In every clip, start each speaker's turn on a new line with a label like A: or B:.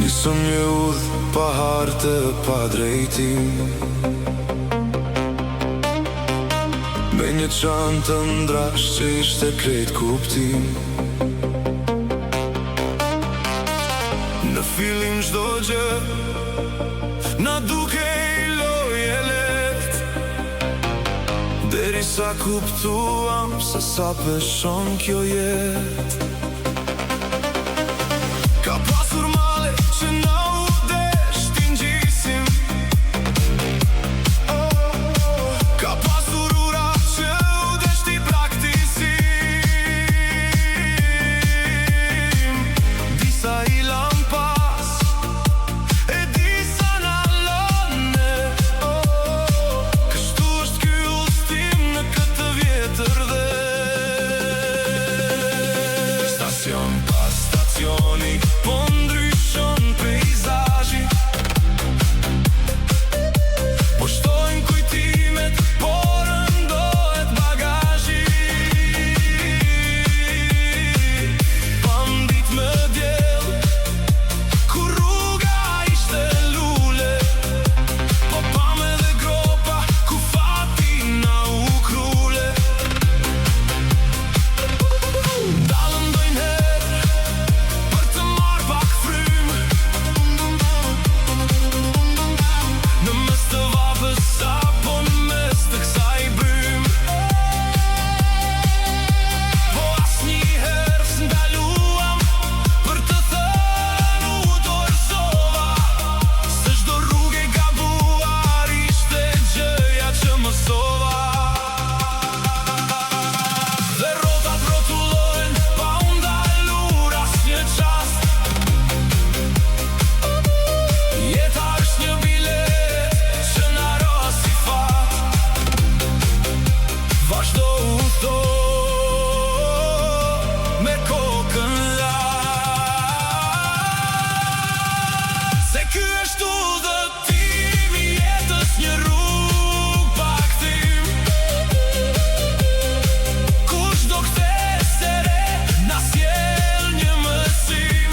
A: Nisëm një udhë pa hartë pa drejtim, me një çantë të ndrash që ishte krejt kuptim. Në fillim çdo gjë na dukej loje lehtë, derisa kuptuam se sa peshon kjo jetë. Ka pasur male që na u desh t'i ngjisim, ka pasur ura që u desh t'i praktisim. Disa i lan pas, e disa na lënë, kështu është ky udhtim në këtë vjetër dhe stacion pas stacioni po ndryshon peizazhi, po shtojnë kujtimet, po rëndohet bagazhi. Pam ditë me diell, kur rruga ishte lule, po pam edhe gropa ku fati na u krule. Dalëm ndonjëherë për të marrë pak frymë, në mes të vapës apo në mes të kësaj brymë. Po asnjëherë s'ndaluam për të thënë u dorëzova, se çdo rrugë e gabuar ishte gjëja që mësova. Dhe rrotat rrotullohen pa u ndalur asnjë çast. Jeta është një bilet që na rosi fat, vazhdo udhto me kokën lart, se ky është udhëtimi i jetës, një rrugë pa kthim. Kush do kthesë re na sjell një mësim.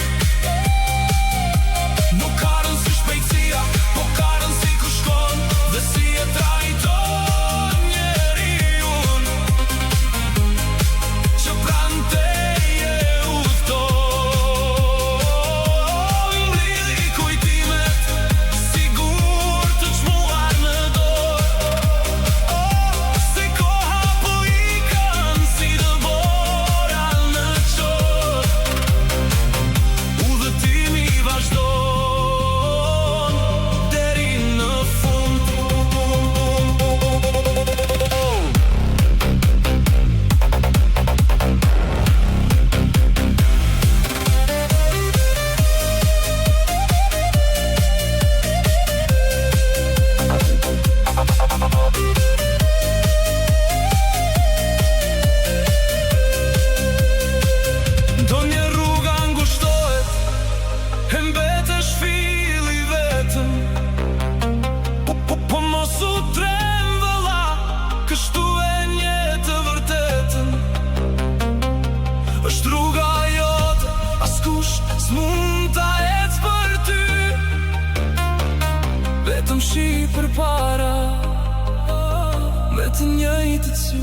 A: Nuk ka rëndë si shpejtësia, po ka rëndë si ku shkon dhe si e trajton njeriun, që pranë teje udhton. Mblidhi kujtimet, sigur të çmuar në dorë, se koha po ikën si dëbora në qorë. Udhëtimi vazhdon deri në fund. Ndonjë rruga ngushtohet, e mbetesh filli vetëm, po mos u trem vëlla, kështu e nje të vërtetën. Është rruga jote, askush s'mund ta ecë për ty, vetëm shi përpara me të njëjtët sy.